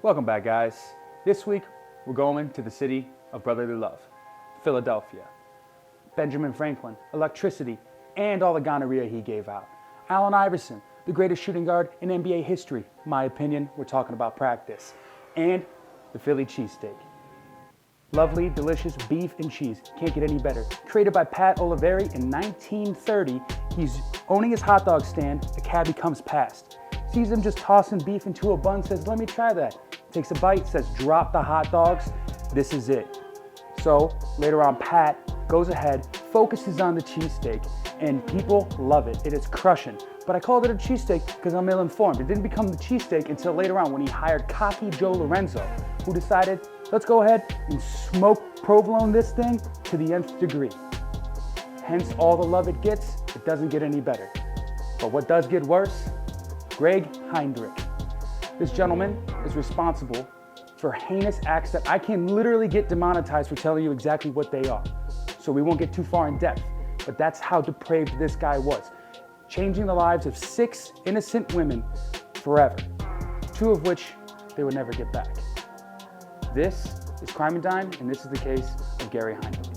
Welcome back, guys. This week, we're going to the city of brotherly love, Philadelphia. Benjamin Franklin, electricity, and all the gonorrhea he gave out. Allen Iverson, the greatest shooting guard in NBA history. My opinion, we're talking about practice. And the Philly cheesesteak. Lovely, delicious beef and cheese. Can't get any better. Created by Pat Oliveri in 1930, he's owning his hot dog stand. A cabbie comes past. Sees him just tossing beef into a bun, says, "Let me try that." Takes a bite, says, "Drop the hot dogs. This is it." So later on, Pat goes ahead, focuses on the cheesesteak, and people love it. It is crushing. But I called it a cheesesteak because I'm ill-informed. It didn't become the cheesesteak until later on when he hired cocky Joe Lorenzo, who decided, let's go ahead and smoke provolone this thing to the nth degree. Hence all the love it gets, it doesn't get any better. But what does get worse? Greg Heidnik. This gentleman is responsible for heinous acts that I can literally get demonetized for telling you exactly what they are. So we won't get too far in depth, but that's how depraved this guy was. Changing the lives of 6 innocent women forever, 2 of which they would never get back. This is Crime and Dime, and this is the case of Gary Heidnik.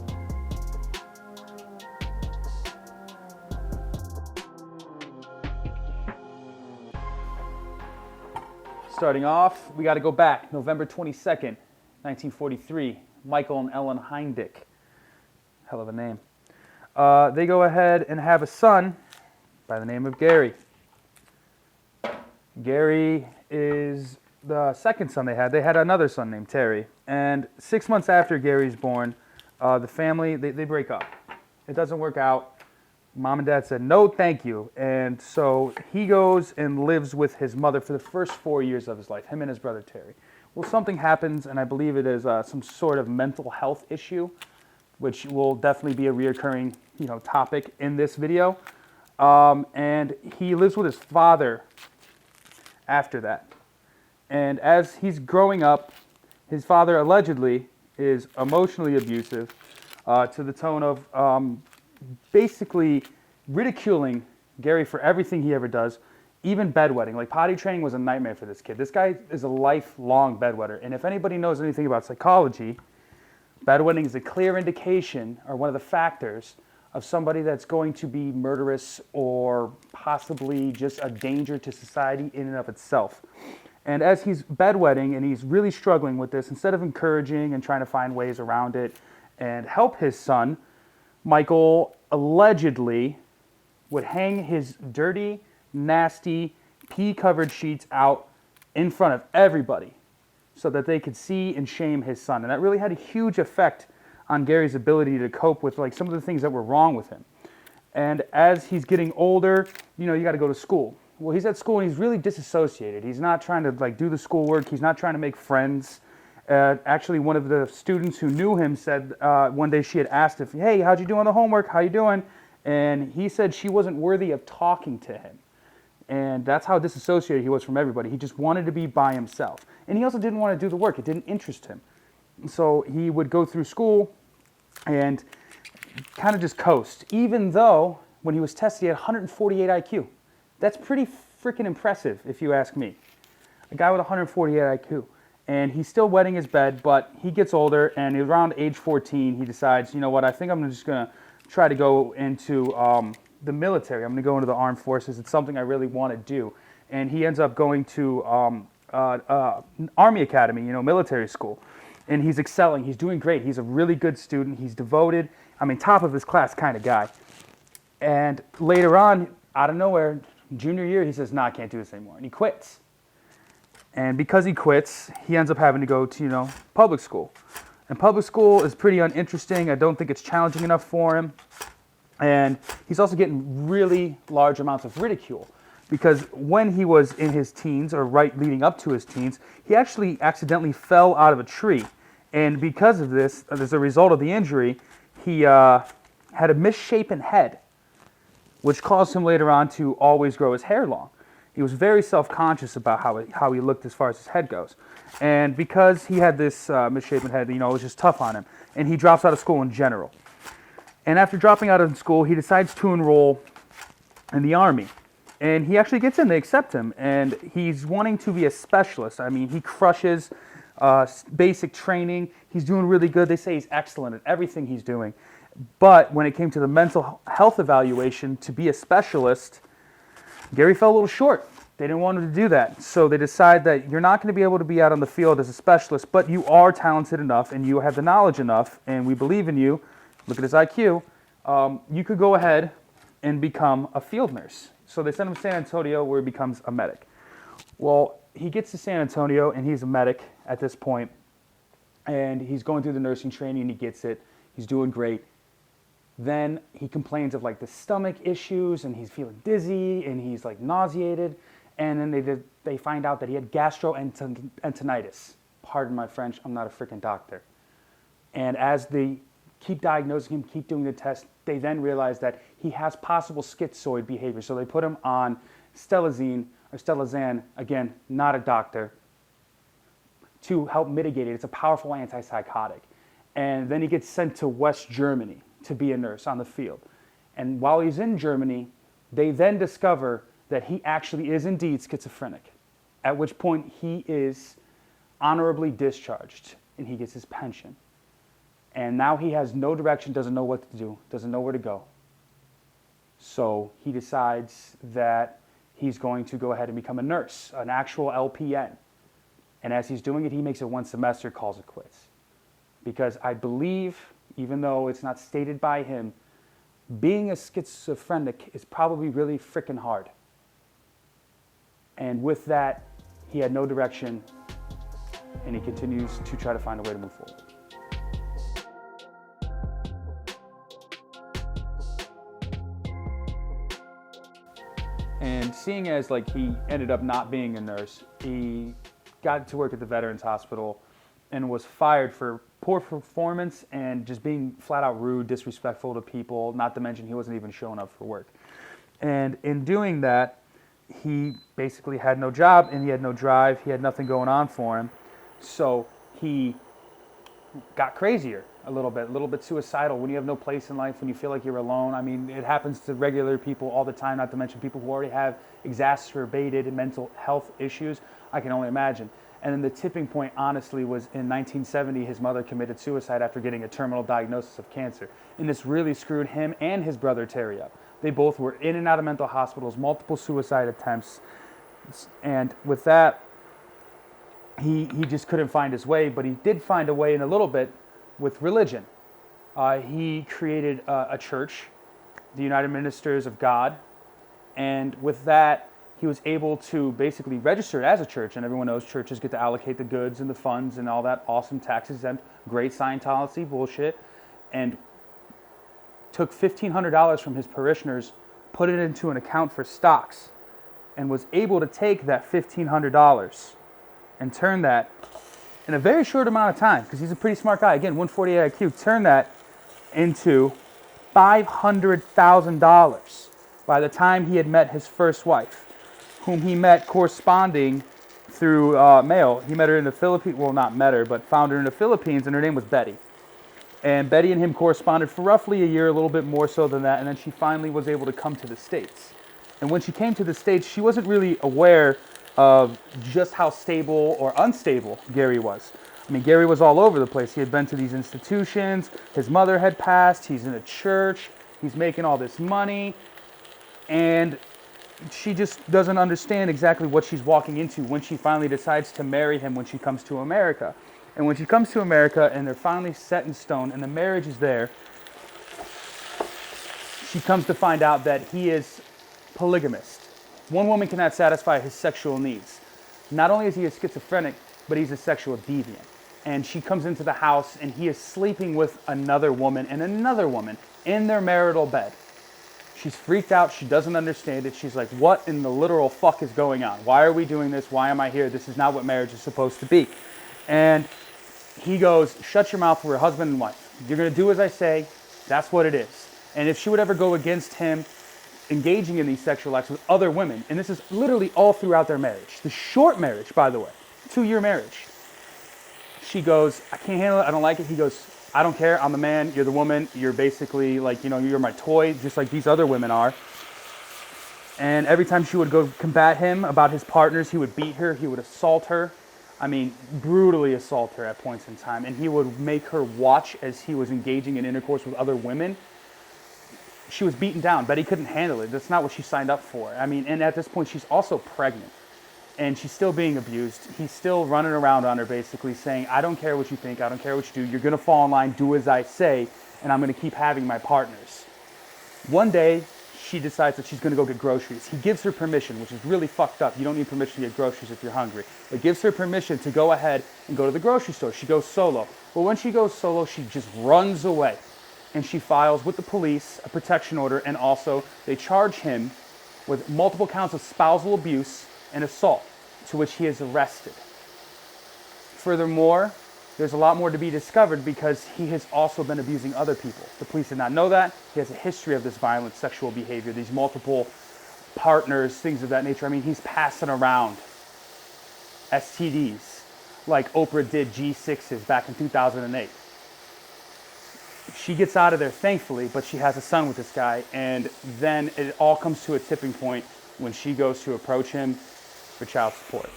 Starting off, we got to go back, November 22nd, 1943, Michael and Ellen Heidnik. Hell of a name. They go ahead and have a son by the name of Gary. Gary is the second son they had. They had another son named Terry. And 6 months after Gary's born, the family, they break up. It doesn't work out. Mom and Dad said, no, thank you. And so he goes and lives with his mother for the first 4 years of his life, him and his brother Terry. Well, something happens, and I believe it is some sort of mental health issue, which will definitely be a reoccurring, topic in this video. And he lives with his father after that. And as he's growing up, his father allegedly is emotionally abusive to the tone of basically ridiculing Gary for everything he ever does, even bedwetting. Like, potty training was a nightmare for this kid. This guy is a lifelong bedwetter. And if anybody knows anything about psychology, bedwetting is a clear indication, or one of the factors, of somebody that's going to be murderous or possibly just a danger to society in and of itself. And as he's bedwetting and he's really struggling with this, instead of encouraging and trying to find ways around it and help his son, Michael allegedly would hang his dirty, nasty, pee-covered sheets out in front of everybody so that they could see and shame his son. And that really had a huge effect on Gary's ability to cope with some of the things that were wrong with him. And as he's getting older, you got to go to school. Well, he's at school and he's really disassociated. He's not trying to do the schoolwork. He's not trying to make friends. Actually, one of the students who knew him said one day she had asked him, "Hey, how'd you do on the homework? How you doing?" And he said she wasn't worthy of talking to him. And that's how disassociated he was from everybody. He just wanted to be by himself. And he also didn't want to do the work. It didn't interest him. So he would go through school and kind of just coast, even though when he was tested, he had 148 IQ. That's pretty freaking impressive, if you ask me. A guy with 148 IQ. And he's still wetting his bed, but he gets older, and around age 14, he decides, you know what, I think I'm just going to try to go into the military. I'm going to go into the armed forces. It's something I really want to do. And he ends up going to Army Academy, military school. And he's excelling. He's doing great. He's a really good student. He's devoted. Top of his class kind of guy. And later on, out of nowhere, junior year, he says, I can't do this anymore. And he quits. And because he quits, he ends up having to go to, public school. And public school is pretty uninteresting. I don't think it's challenging enough for him. And he's also getting really large amounts of ridicule. Because when he was in his teens, or right leading up to his teens, he actually accidentally fell out of a tree. And because of this, as a result of the injury, he had a misshapen head, which caused him later on to always grow his hair long. He was very self-conscious about how he looked as far as his head goes. And because he had this misshapen head, it was just tough on him. And he drops out of school in general. And after dropping out of school, he decides to enroll in the Army. And he actually gets in, they accept him, and he's wanting to be a specialist. I mean, he crushes basic training. He's doing really good. They say he's excellent at everything he's doing. But when it came to the mental health evaluation to be a specialist, Gary fell a little short. They didn't want him to do that. So they decide that you're not going to be able to be out on the field as a specialist, but you are talented enough and you have the knowledge enough, and we believe in you. Look at his IQ. You could go ahead and become a field nurse. So they send him to San Antonio, where he becomes a medic. Well, he gets to San Antonio, and he's a medic at this point, and he's going through the nursing training, and he gets it. He's doing great. Then he complains of like the stomach issues, and he's feeling dizzy, and he's like nauseated. And then they find out that he had gastroenteritis. Pardon my French, I'm not a freaking doctor. And as they keep diagnosing him, keep doing the test, they then realize that he has possible schizoid behavior. So they put him on stelazine, again, not a doctor, to help mitigate it. It's a powerful antipsychotic. And then he gets sent to West Germany to be a nurse on the field. And while he's in Germany, they then discover that he actually is indeed schizophrenic, at which point he is honorably discharged and he gets his pension. And now he has no direction, doesn't know what to do, doesn't know where to go. So he decides that he's going to go ahead and become a nurse, an actual LPN. And as he's doing it, he makes it one semester, calls it quits. Because I believe, even though it's not stated by him, being a schizophrenic is probably really freaking hard. And with that, he had no direction, and he continues to try to find a way to move forward. And seeing as like he ended up not being a nurse, he got to work at the Veterans Hospital and was fired for poor performance and just being flat out rude, disrespectful to people, not to mention he wasn't even showing up for work. And in doing that, he basically had no job and he had no drive. He had nothing going on for him. So he got crazier a little bit suicidal. When you have no place in life, when you feel like you're alone. I mean, it happens to regular people all the time, not to mention people who already have exacerbated mental health issues. I can only imagine. And then the tipping point, honestly, was in 1970, his mother committed suicide after getting a terminal diagnosis of cancer. And this really screwed him and his brother Terry up. They both were in and out of mental hospitals, multiple suicide attempts. And with that, he just couldn't find his way, but he did find a way in a little bit with religion. He created a church, the United Ministers of God, and with that, he was able to basically register it as a church, and everyone knows churches get to allocate the goods and the funds and all that awesome tax-exempt, great Scientology bullshit, and took $1,500 from his parishioners, put it into an account for stocks, and was able to take that $1,500 and turn that in a very short amount of time, because he's a pretty smart guy. Again, 148 IQ, turn that into $500,000 by the time he had met his first wife, whom he met corresponding through mail. He met her in the Philippines, well, not met her, but found her in the Philippines, and her name was Betty. And Betty and him corresponded for roughly a year, a little bit more so than that, and then she finally was able to come to the States. And when she came to the States, she wasn't really aware of just how stable or unstable Gary was. I mean, Gary was all over the place. He had been to these institutions, his mother had passed, he's in a church, he's making all this money, and she just doesn't understand exactly what she's walking into when she finally decides to marry him when she comes to America. And when she comes to America and they're finally set in stone and the marriage is there, she comes to find out that he is polygamist. One woman cannot satisfy his sexual needs. Not only is he a schizophrenic, but he's a sexual deviant. And she comes into the house and he is sleeping with another woman and another woman in their marital bed. She's freaked out. She doesn't understand it. She's like, what in the literal fuck is going on? Why are we doing this? Why am I here? This is not what marriage is supposed to be. And he goes, shut your mouth. We're a husband and wife. You're going to do as I say. That's what it is. And if she would ever go against him engaging in these sexual acts with other women, and this is literally all throughout their marriage, the short marriage, by the way, 2-year marriage, she goes, I can't handle it. I don't like it. He goes, I don't care. I'm the man. You're the woman. You're basically like, you're my toy, just like these other women are. And every time she would go combat him about his partners, he would beat her, he would assault her. I mean, brutally assault her at points in time. And he would make her watch as he was engaging in intercourse with other women. She was beaten down. Betty couldn't handle it. That's not what she signed up for. I mean, and at this point, she's also pregnant. And she's still being abused. He's still running around on her, basically saying, I don't care what you think, I don't care what you do, you're gonna fall in line, do as I say, and I'm gonna keep having my partners. One day, she decides that she's gonna go get groceries. He gives her permission, which is really fucked up. You don't need permission to get groceries if you're hungry. But gives her permission to go ahead and go to the grocery store. She goes solo. But when she goes solo, she just runs away. And she files with the police a protection order, and also they charge him with multiple counts of spousal abuse and assault, to which he is arrested. Furthermore, there's a lot more to be discovered because he has also been abusing other people. The police did not know that. He has a history of this violent sexual behavior, these multiple partners, things of that nature. I mean, he's passing around STDs like Oprah did G6s back in 2008. She gets out of there, thankfully, but she has a son with this guy, and then it all comes to a tipping point when she goes to approach him for child support.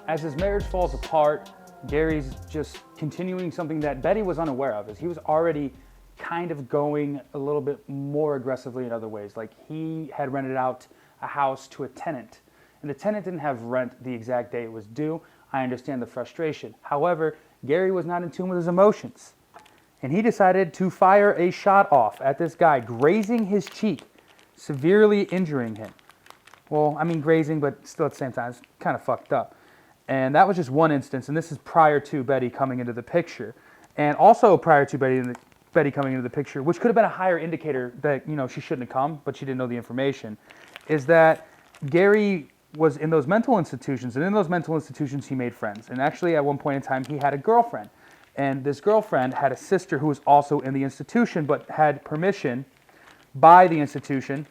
As his marriage falls apart, Gary's just continuing something that Betty was unaware of, is he was already kind of going a little bit more aggressively in other ways. Like, he had rented out a house to a tenant, and the tenant didn't have rent the exact day it was due. I understand the frustration. However, Gary was not in tune with his emotions, and he decided to fire a shot off at this guy, grazing his cheek, severely injuring him. Well, I mean grazing, but still at the same time, it's kind of fucked up. And that was just one instance, and this is prior to Betty coming into the picture. And also prior to Betty coming into the picture, which could have been a higher indicator that, you know, she shouldn't have come, but she didn't know the information, is that Gary was in those mental institutions, and in those mental institutions he made friends. And actually at one point in time he had a girlfriend, and this girlfriend had a sister who was also in the institution but had permission by the institution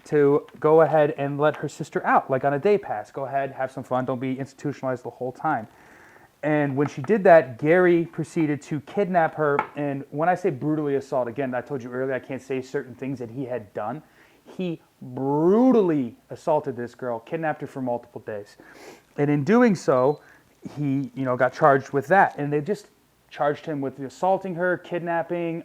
to go ahead and let her sister out, like on a day pass. Go ahead, have some fun, don't be institutionalized the whole time. And when she did that, Gary proceeded to kidnap her, and when I say brutally assault, again, I told you earlier I can't say certain things that he had done. He brutally assaulted this girl, kidnapped her for multiple days. And in doing so, he, you know, got charged with that. And they just charged him with assaulting her, kidnapping.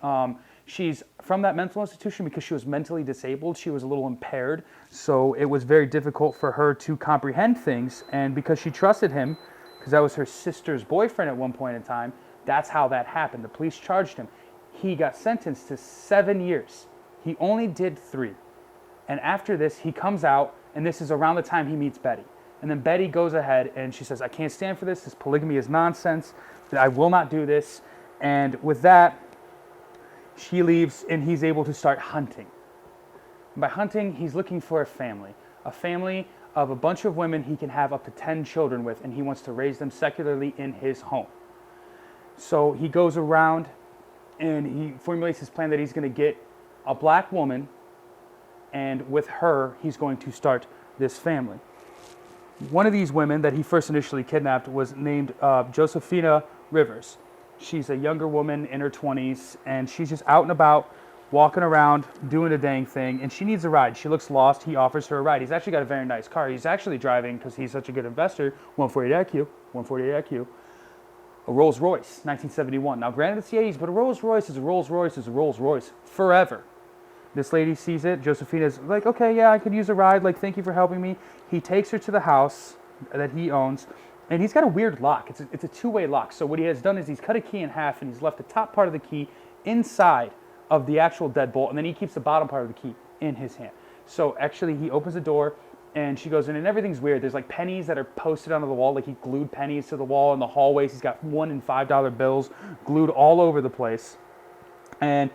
She's from that mental institution because she was mentally disabled. She was a little impaired. So it was very difficult for her to comprehend things. And because she trusted him, because that was her sister's boyfriend at one point in time, that's how that happened. The police charged him. He got sentenced to 7 years. He only did 3. And after this, he comes out, and this is around the time he meets Betty. And then Betty goes ahead and she says, I can't stand for this. This polygamy is nonsense. I will not do this. And with that, she leaves, and he's able to start hunting. And by hunting, he's looking for a family of a bunch of women he can have up to 10 children with, and he wants to raise them secularly in his home. So he goes around and he formulates his plan that he's going to get a black woman, and with her, he's going to start this family. One of these women that he first initially kidnapped was named Josephina Rivers. She's a younger woman in her 20s, and she's just out and about, walking around, doing a dang thing, and she needs a ride. She looks lost. He offers her a ride. He's actually got a very nice car. He's actually driving, because he's such a good investor, 148 IQ, a Rolls Royce, 1971. Now, granted, it's the 80s, but a Rolls Royce is a Rolls Royce is a Rolls Royce forever. This lady sees it. Josephina's like, okay, yeah, I could use a ride. Like, thank you for helping me. He takes her to the house that he owns, and he's got a weird lock. It's a two-way lock. So what he has done is he's cut a key in half, and he's left the top part of the key inside of the actual deadbolt, and then he keeps the bottom part of the key in his hand. So actually, he opens the door, and she goes in, and everything's weird. There's like pennies that are posted onto the wall, like he glued pennies to the wall in the hallways. He's got $1 and $5 bills glued all over the place. And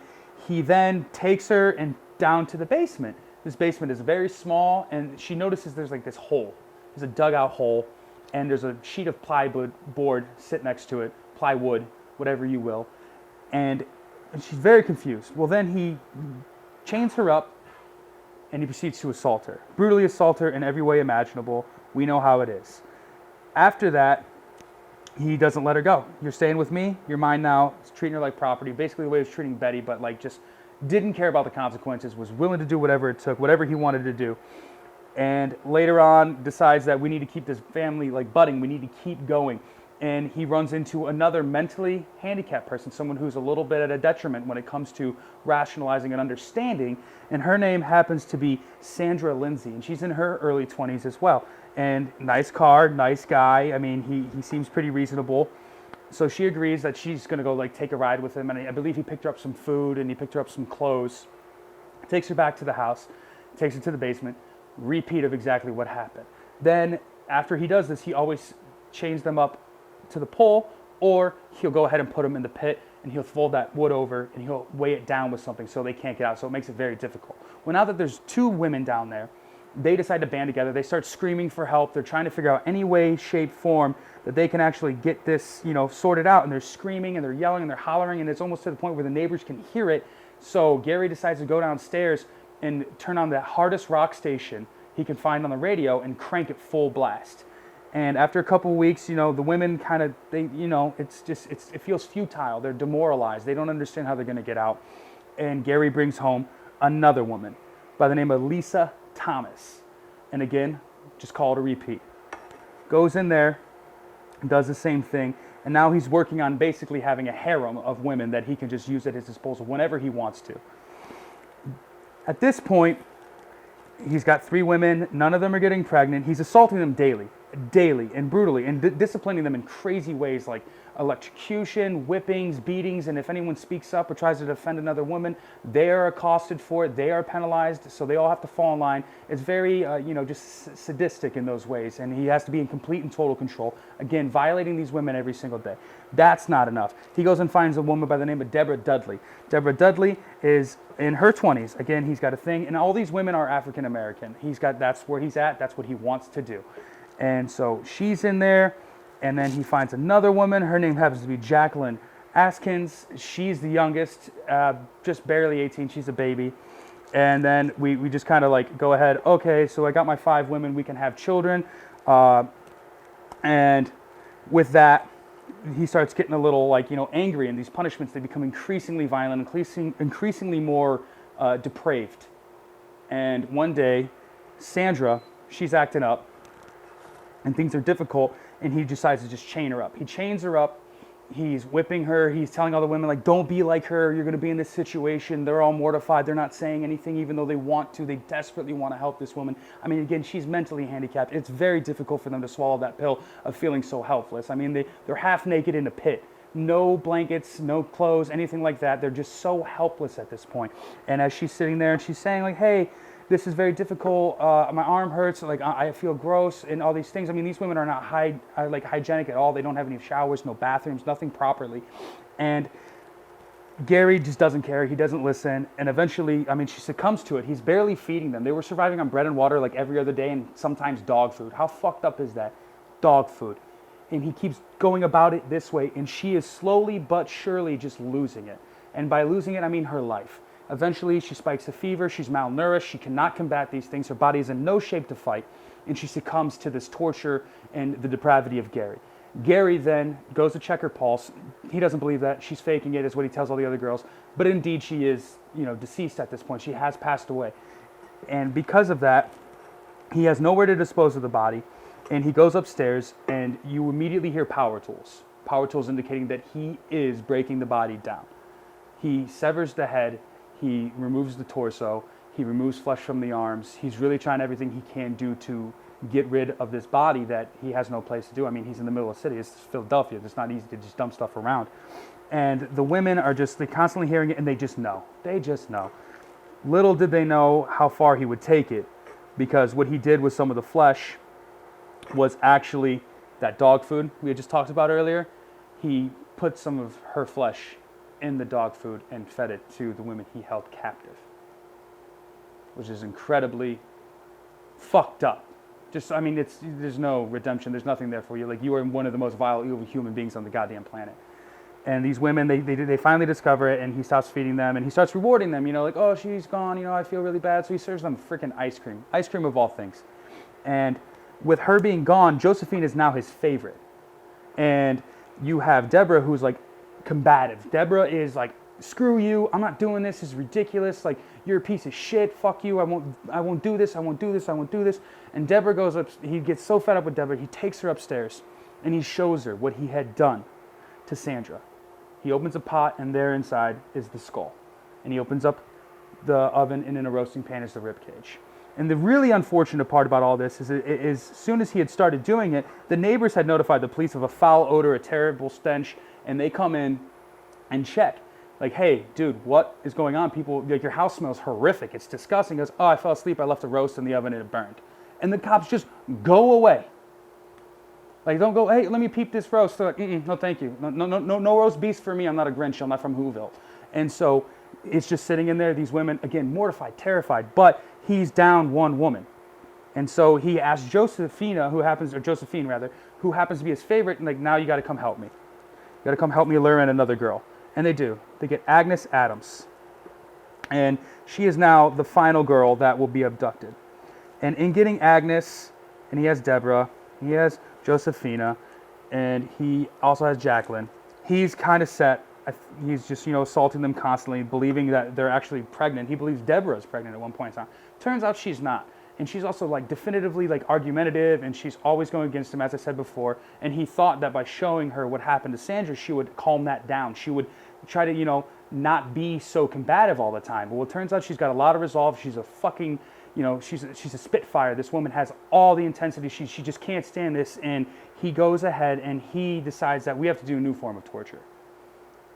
he then takes her and down to the basement. This basement is very small, and she notices there's like this hole. There's a dugout hole, and there's a sheet of plywood board sit next to it, plywood, whatever you will. And she's very confused. Well, then he chains her up, and he proceeds to assault her. Brutally assault her in every way imaginable. We know how it is. After that, he doesn't let her go. You're staying with me, you're mine now. He's treating her like property, basically the way he was treating Betty, but like just didn't care about the consequences, was willing to do whatever it took, whatever he wanted to do. And later on decides that we need to keep this family like budding, we need to keep going. And he runs into another mentally handicapped person, someone who's a little bit at a detriment when it comes to rationalizing and understanding. And her name happens to be Sandra Lindsay, and she's in her early 20s as well. And nice car, nice guy. I mean, he seems pretty reasonable. So she agrees that she's going to go like take a ride with him. And I believe he picked her up some food and he picked her up some clothes. Takes her back to the house, takes her to the basement. Repeat of exactly what happened. Then after he does this, he always chains them up to the pole, or he'll go ahead and put them in the pit and he'll fold that wood over and he'll weigh it down with something so they can't get out. So it makes it very difficult. Well, now that there's two women down there, they decide to band together. They start screaming for help. They're trying to figure out any way, shape, form that they can actually get this, sorted out. And they're screaming and they're yelling and they're hollering, and it's almost to the point where the neighbors can hear it. So Gary decides to go downstairs and turn on the hardest rock station he can find on the radio and crank it full blast. And after a couple of weeks, the women kind of, it feels futile. They're demoralized. They don't understand how they're going to get out. And Gary brings home another woman by the name of Lisa Thomas. And again, just call it a repeat. Goes in there, does the same thing. And now he's working on basically having a harem of women that he can just use at his disposal whenever he wants to. At this point, he's got 3 women. None of them are getting pregnant. He's assaulting them daily and brutally, and disciplining them in crazy ways like electrocution, whippings, beatings, and if anyone speaks up or tries to defend another woman, they are accosted for it, they are penalized, so they all have to fall in line. It's very, just sadistic in those ways, and he has to be in complete and total control. Again, violating these women every single day. That's not enough. He goes and finds a woman by the name of Deborah Dudley. Deborah Dudley is in her 20s. Again, he's got a thing, and all these women are African American. That's where he's at, that's what he wants to do. And so she's in there, and then he finds another woman. Her name happens to be Jacqueline Askins. She's the youngest, just barely 18. She's a baby. And then we just kind of like go ahead. Okay, so I got my 5 women. We can have children. And with that, he starts getting a little angry, and these punishments, they become increasingly violent, increasingly more depraved. And one day, Sandra, she's acting up, and things are difficult, and he decides to just chain her up. He chains her up, he's whipping her, he's telling all the women, don't be like her, you're going to be in this situation. They're all mortified, they're not saying anything even though they want to. They desperately want to help this woman. I mean, again, she's mentally handicapped. It's very difficult for them to swallow that pill of feeling so helpless. I mean, they're half naked in a pit. No blankets, no clothes, anything like that. They're just so helpless at this point. And as she's sitting there and she's saying hey, this is very difficult, my arm hurts, I feel gross, and all these things. I mean, these women are not hygienic at all. They don't have any showers, no bathrooms, nothing properly. And Gary just doesn't care. He doesn't listen. And eventually, she succumbs to it. He's barely feeding them. They were surviving on bread and water every other day, and sometimes dog food. How fucked up is that? Dog food. And he keeps going about it this way, and she is slowly but surely just losing it. And by losing it, I mean her life. Eventually, she spikes a fever, she's malnourished, she cannot combat these things, her body is in no shape to fight, and she succumbs to this torture and the depravity of Gary. Gary then goes to check her pulse. He doesn't believe that. She's faking it, is what he tells all the other girls. But indeed, she is, deceased at this point. She has passed away. And because of that, he has nowhere to dispose of the body, and he goes upstairs, and you immediately hear power tools. Power tools indicating that he is breaking the body down. He severs the head. He removes the torso, he removes flesh from the arms. He's really trying everything he can do to get rid of this body that he has no place to do. I mean, he's in the middle of the city, it's Philadelphia, it's not easy to just dump stuff around. And the women are they're constantly hearing it, and they just know. Little did they know how far he would take it, because what he did with some of the flesh was actually that dog food we had just talked about earlier. He put some of her flesh in the dog food and fed it to the women he held captive, which is incredibly fucked up. There's no redemption. There's nothing there for you. You are one of the most vile, evil human beings on the goddamn planet. And these women, they finally discover it, and he stops feeding them, and he starts rewarding them, like, oh, she's gone, I feel really bad. So he serves them freaking ice cream of all things. And with her being gone, Josephine is now his favorite. And you have Deborah, who's like combative. Deborah is like, screw you, I'm not doing this, this is ridiculous, like, you're a piece of shit, fuck you, I won't do this, I won't do this, I won't do this. And Deborah goes up, he gets so fed up with Deborah, he takes her upstairs, and he shows her what he had done to Sandra. He opens a pot, and there inside is the skull. And he opens up the oven, and in a roasting pan is the rib cage. And the really unfortunate part about all this is as soon as he had started doing it, the neighbors had notified the police of a foul odor, a terrible stench, and they come in and check. Like, hey, dude, what is going on? People, like, your house smells horrific. It's disgusting. He goes, oh, I fell asleep. I left a roast in the oven and it burned. And the cops just go away. Like, don't go, hey, let me peep this roast. They're like, no, thank you. No roast beef for me. I'm not a Grinch. I'm not from Whoville. And so it's just sitting in there. These women, again, mortified, terrified. But he's down one woman. And so he asks Josephine, who happens to be his favorite, and like, now you got to come help me. You got to come help me lure in another girl. And they do. They get Agnes Adams. And she is now the final girl that will be abducted. And in getting Agnes, and he has Deborah, he has Josephina, and he also has Jacqueline. He's kind of set. He's just, assaulting them constantly, believing that they're actually pregnant. He believes Deborah is pregnant at one point in time. Turns out she's not. And she's also like definitively like argumentative, and she's always going against him, as I said before. And he thought that by showing her what happened to Sandra, she would calm that down. She would try to, not be so combative all the time. Well, it turns out she's got a lot of resolve. She's a fucking, she's a spitfire. This woman has all the intensity. She just can't stand this. And he goes ahead and he decides that we have to do a new form of torture.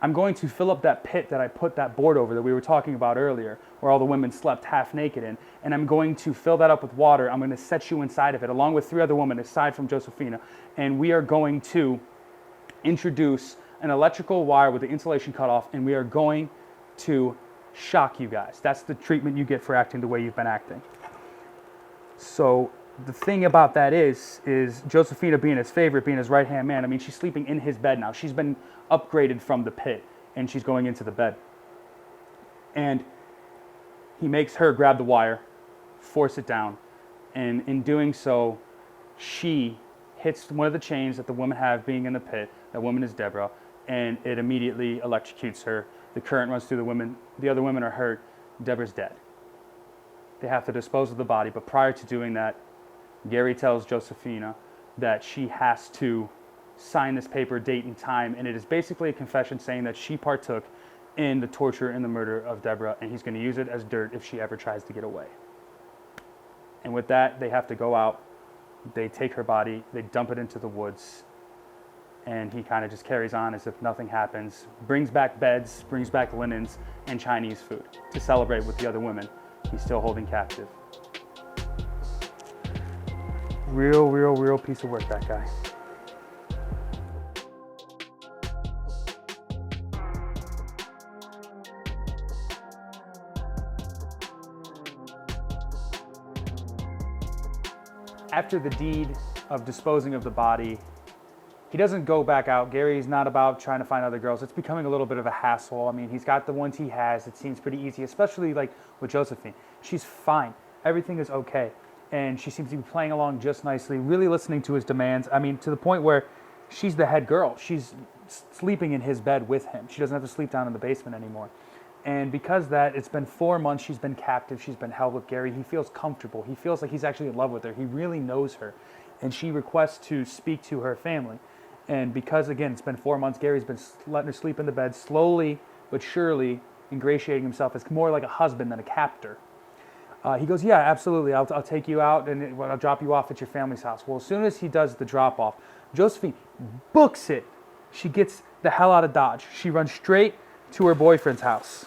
I'm going to fill up that pit that I put that board over that we were talking about earlier, where all the women slept half naked in, and I'm going to fill that up with water. I'm going to set you inside of it, along with 3 other women, aside from Josephina, and we are going to introduce an electrical wire with the insulation cut off, and we are going to shock you guys. That's the treatment you get for acting the way you've been acting. So the thing about that is Josephina being his favorite, being his right-hand man. I mean, she's sleeping in his bed now. She's been upgraded from the pit, and she's going into the bed. And he makes her grab the wire, force it down, and in doing so, she hits one of the chains that the women have being in the pit. That woman is Deborah, and it immediately electrocutes her. The current runs through the women. The other women are hurt. Deborah's dead. They have to dispose of the body, but prior to doing that, Gary tells Josephina that she has to sign this paper, date and time, and it is basically a confession saying that she partook in the torture and the murder of Deborah, and he's going to use it as dirt if she ever tries to get away. And with that, they have to go out, they take her body, they dump it into the woods, and he kind of just carries on as if nothing happens, brings back beds, brings back linens, and Chinese food to celebrate with the other women he's still holding captive. Real piece of work, that guy. After the deed of disposing of the body, he doesn't go back out. Gary's not about trying to find other girls. It's becoming a little bit of a hassle. I mean, he's got the ones he has. It seems pretty easy, especially like with Josephine. She's fine. Everything is okay. And she seems to be playing along just nicely, really listening to his demands. I mean, to the point where she's the head girl. She's sleeping in his bed with him. She doesn't have to sleep down in the basement anymore. And because of that, it's been 4 months. She's been captive. She's been held with Gary. He feels comfortable. He feels like he's actually in love with her. He really knows her. And she requests to speak to her family. And because, again, it's been 4 months, Gary's been letting her sleep in the bed, slowly but surely ingratiating himself as more like a husband than a captor. He goes, yeah, absolutely. I'll take you out and I'll drop you off at your family's house. Well, as soon as he does the drop off, Josephine books it. She gets the hell out of Dodge. She runs straight to her boyfriend's house.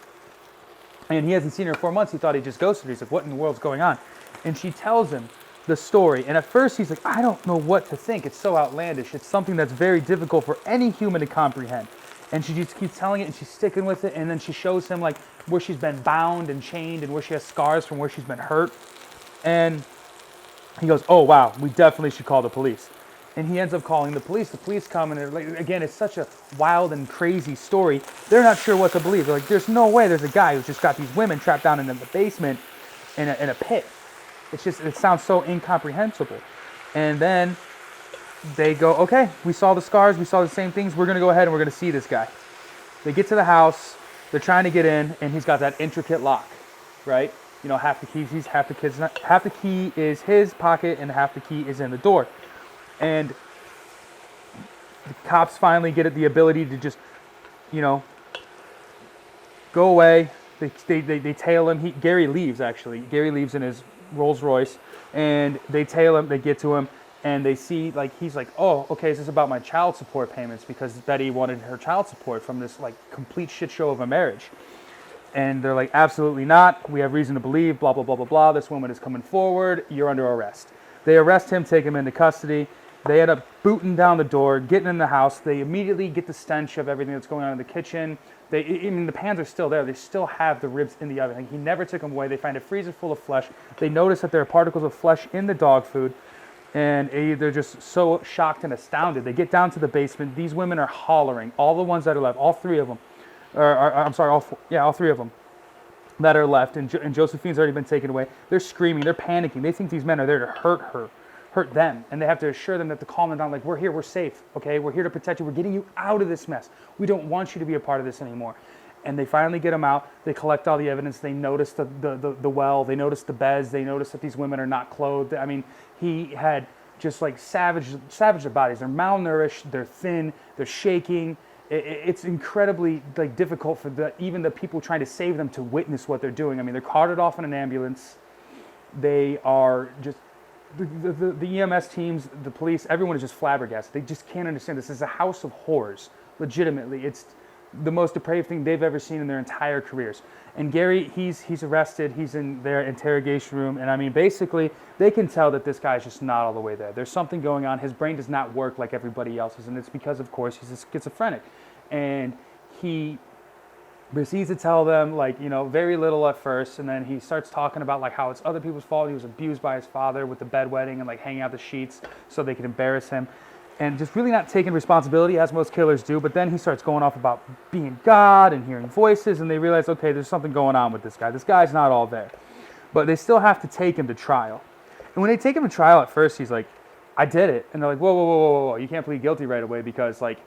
And he hasn't seen her in 4 months. He thought he just ghosted her. He's like, what in the world's going on? And she tells him the story. And at first he's like, I don't know what to think. It's so outlandish. It's something that's very difficult for any human to comprehend. And she just keeps telling it and she's sticking with it. And then she shows him like where she's been bound and chained and where she has scars from where she's been hurt. And he goes, oh, wow, we definitely should call the police. And he ends up calling the police. The police come, and again, it's such a wild and crazy story. They're not sure what to believe. They're like, there's no way there's a guy who's just got these women trapped down in the basement in a pit. It sounds so incomprehensible. And then they go, okay, we saw the scars, we saw the same things, we're going to go ahead and we're going to see this guy. They get to the house, they're trying to get in, and he's got that intricate lock, right? You know, half the key is his pocket, and half the key is in the door. And the cops finally get the ability to just, you know, go away. They tail him. Gary leaves, actually. Gary leaves in his Rolls Royce, and they tail him. They get to him, and they see, like, he's like, oh, okay, is this about my child support payments? Because Betty wanted her child support from this, like, complete shit show of a marriage. And they're like, absolutely not. We have reason to believe, blah, blah, blah, blah, blah. This woman is coming forward. You're under arrest. They arrest him, take him into custody. They end up booting down the door, getting in the house. They immediately get the stench of everything that's going on in the kitchen. The pans are still there. They still have the ribs in the oven. Like, he never took them away. They find a freezer full of flesh. They notice that there are particles of flesh in the dog food. And they're just so shocked and astounded. They get down to the basement. These women are hollering. All the ones that are left, all three of them. All three of them that are left. And Josephine's already been taken away. They're screaming. They're panicking. They think these men are there to hurt them, and they have to assure them that to calm them down, like, we're here, we're safe, okay, we're here to protect you, we're getting you out of this mess, we don't want you to be a part of this anymore. And they finally get him out. They collect all the evidence. They notice the well, they notice the beds, they notice that these women are not clothed. I mean, he had just like savage their bodies. They're malnourished, they're thin, they're shaking. It's incredibly like difficult for even the people trying to save them to witness what they're doing. I mean, they're carted off in an ambulance. They are just the EMS teams, the police, everyone is just flabbergasted. They just can't understand this. This is a house of horrors, legitimately. It's the most depraved thing they've ever seen in their entire careers. And Gary, he's arrested. He's in their interrogation room. And I mean, basically, they can tell that this guy's just not all the way there. There's something going on. His brain does not work like everybody else's. And it's because, of course, he's a schizophrenic. And he proceeds to tell them, like, you know, very little at first, and then he starts talking about like how it's other people's fault. He was abused by his father with the bedwetting and like hanging out the sheets so they could embarrass him, and just really not taking responsibility as most killers do. But then he starts going off about being God and hearing voices, and they realize, okay, there's something going on with this guy. This guy's not all there. But they still have to take him to trial. And when they take him to trial at first, he's like, I did it. And they're like, whoa, you can't plead guilty right away because like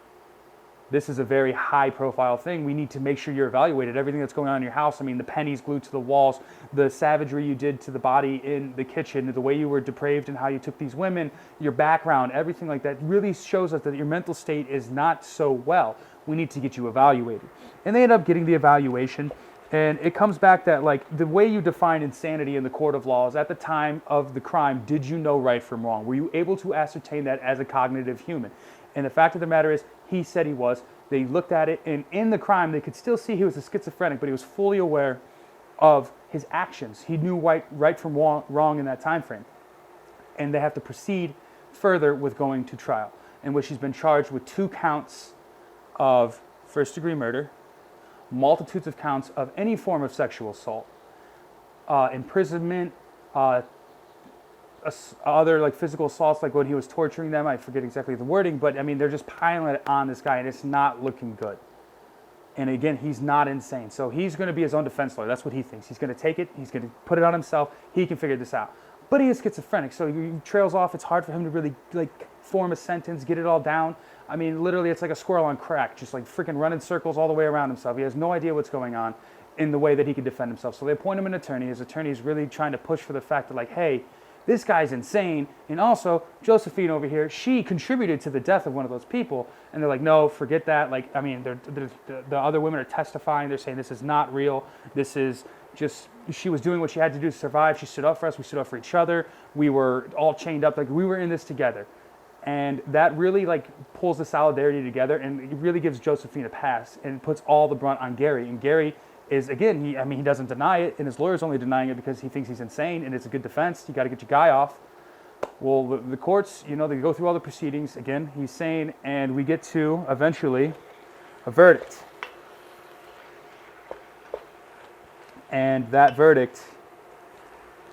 this is a very high-profile thing. We need to make sure you're evaluated. Everything that's going on in your house, I mean, the pennies glued to the walls, the savagery you did to the body in the kitchen, the way you were depraved and how you took these women, your background, everything like that really shows us that your mental state is not so well. We need to get you evaluated. And they end up getting the evaluation, and it comes back that, like, the way you define insanity in the court of law is at the time of the crime, did you know right from wrong? Were you able to ascertain that as a cognitive human? And the fact of the matter is, he said he was. They looked at it, and in the crime, they could still see he was a schizophrenic, but he was fully aware of his actions. He knew right from wrong in that time frame. And they have to proceed further with going to trial, in which he's been charged with 2 counts of first-degree murder, multitudes of counts of any form of sexual assault, imprisonment, other like physical assaults, like when he was torturing them. I forget exactly the wording, but I mean, they're just piling it on this guy, and it's not looking good. And again, he's not insane. So he's going to be his own defense lawyer. That's what he thinks. He's going to take it. He's going to put it on himself. He can figure this out. But he is schizophrenic, so he trails off. It's hard for him to really like form a sentence, get it all down. I mean, literally, it's like a squirrel on crack, just like freaking running circles all the way around himself. He has no idea what's going on in the way that he can defend himself. So they appoint him an attorney. His attorney is really trying to push for the fact that, like, hey, this guy's insane, and also Josephine over here, she contributed to the death of one of those people. And they're like, no, forget that. Like, I mean, the other women are testifying. They're saying this is not real. This is just, she was doing what she had to do to survive. She stood up for us. We stood up for each other. We were all chained up. Like, we were in this together. And that really like pulls the solidarity together, and it really gives Josephine a pass and puts all the brunt on Gary. And Gary is, again, he doesn't deny it, and his lawyer's only denying it because he thinks he's insane, and it's a good defense. You got to get your guy off. Well, the courts, you know, they go through all the proceedings. Again, he's sane, and we get to, eventually, a verdict. And that verdict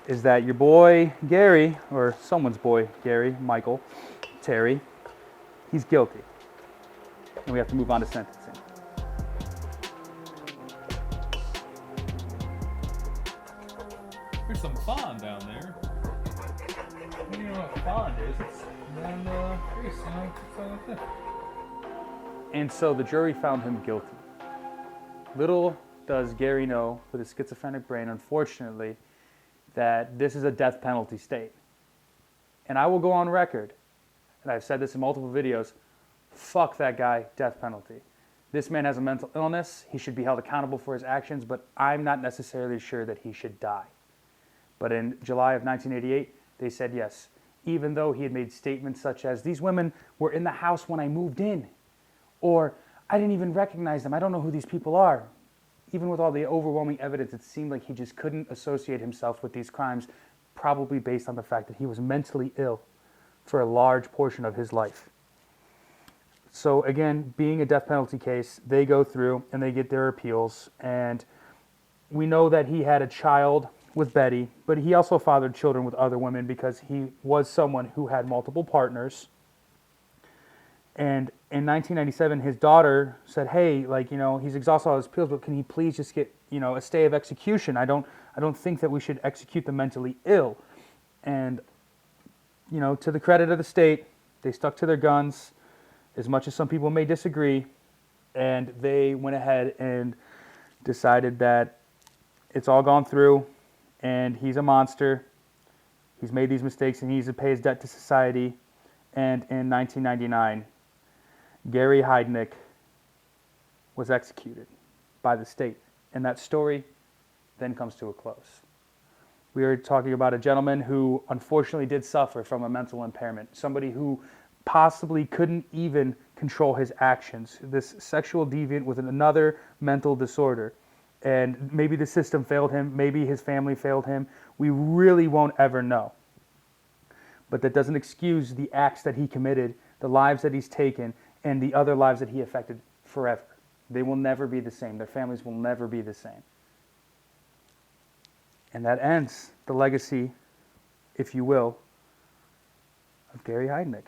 is that your boy, Gary, or someone's boy, Gary, Michael, Terry, he's guilty. And we have to move on to sentencing. There's some fond down there. You know what fond is? It's around the face, you know, it's all like that. And so the jury found him guilty. Little does Gary know, with his schizophrenic brain, unfortunately, that this is a death penalty state. And I will go on record, and I've said this in multiple videos, fuck that guy, death penalty. This man has a mental illness. He should be held accountable for his actions, but I'm not necessarily sure that he should die. But in July of 1988, they said yes, even though he had made statements such as, these women were in the house when I moved in, or I didn't even recognize them, I don't know who these people are. Even with all the overwhelming evidence, it seemed like he just couldn't associate himself with these crimes, probably based on the fact that he was mentally ill for a large portion of his life. So again, being a death penalty case, they go through and they get their appeals, and we know that he had a child with Betty, but he also fathered children with other women because he was someone who had multiple partners. And in 1997, his daughter said, hey, like, you know, he's exhausted all his appeals, but can he please just get, you know, a stay of execution? I don't think that we should execute the mentally ill. And, you know, to the credit of the state, they stuck to their guns, as much as some people may disagree, and they went ahead and decided that it's all gone through, and he's a monster. He's made these mistakes, and he needs to pay his debt to society. And in 1999, Gary Heidnik was executed by the state. And that story then comes to a close. We are talking about a gentleman who unfortunately did suffer from a mental impairment, somebody who possibly couldn't even control his actions, this sexual deviant with another mental disorder. And maybe the system failed him, maybe his family failed him. We really won't ever know. But that doesn't excuse the acts that he committed, the lives that he's taken, and the other lives that he affected forever. They will never be the same. Their families will never be the same. And that ends the legacy, if you will, of Gary Heidnik.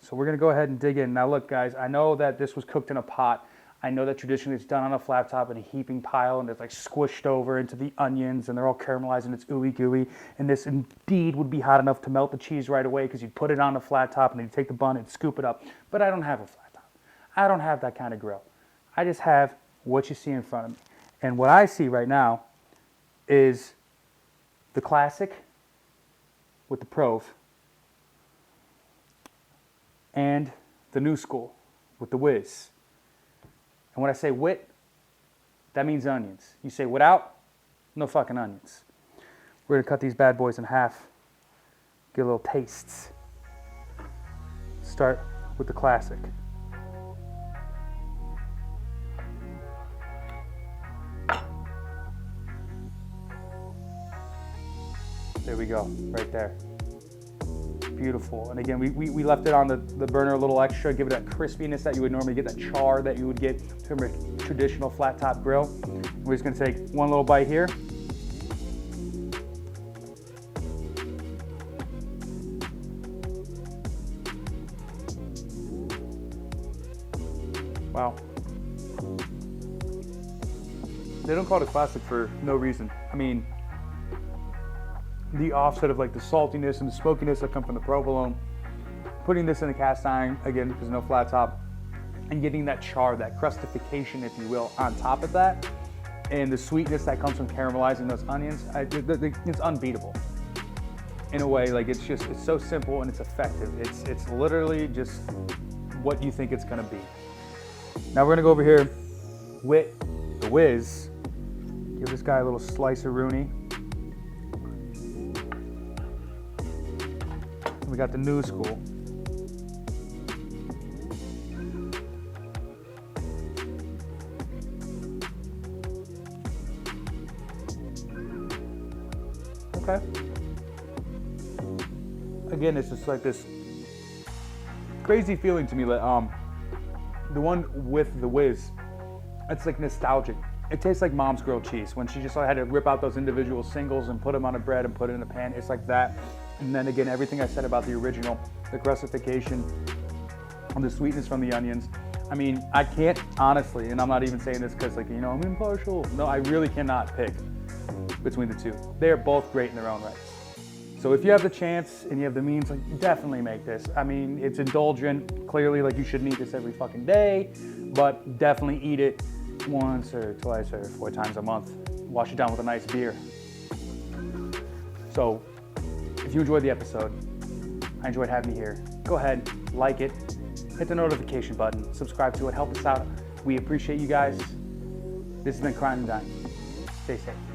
So we're going to go ahead and dig in. Now look, guys, I know that this was cooked in a pot. I know that traditionally it's done on a flat top in a heaping pile, and it's like squished over into the onions, and they're all caramelized, and it's ooey gooey. And this indeed would be hot enough to melt the cheese right away, because you'd put it on a flat top, and then you take the bun and scoop it up. But I don't have a flat top. I don't have that kind of grill. I just have what you see in front of me. And what I see right now is the classic with the Prov, and the new school with the whiz. And when I say wit, that means onions. You say without, no fucking onions. We're going to cut these bad boys in half, get a little tastes. Start with the classic. There we go, right there. Beautiful. And again, we left it on the burner a little extra, give it that crispiness that you would normally get, that char that you would get from a traditional flat top grill. We're just going to take one little bite here. Wow. They don't call it a classic for no reason. I mean, the offset of like the saltiness and the smokiness that come from the provolone, putting this in a cast iron, again, because no flat top, and getting that char, that crustification, if you will, on top of that, and the sweetness that comes from caramelizing those onions, it's unbeatable. In a way, like it's so simple and it's effective. It's literally just what you think it's gonna be. Now we're gonna go over here with the whiz. Give this guy a little slice of rooney. We got the new school. Okay. Again, it's just like this crazy feeling to me that the one with the whiz, it's like nostalgic. It tastes like mom's grilled cheese when she just had to rip out those individual singles and put them on a bread and put it in a pan. It's like that. And then again, everything I said about the original the crustification, and the sweetness from the onions. I mean, I can't honestly, and I'm not even saying this because, like, you know, I'm impartial. No, I really cannot pick between the two. They are both great in their own right. So if you have the chance and you have the means, like, definitely make this. I mean, it's indulgent. Clearly, like, you shouldn't eat this every fucking day, but definitely eat it once or twice or 4 times a month. Wash it down with a nice beer. So if you enjoyed the episode, I enjoyed having you here. Go ahead, like it, hit the notification button, subscribe to it, help us out. We appreciate you guys. This has been Crime and Dine. Stay safe.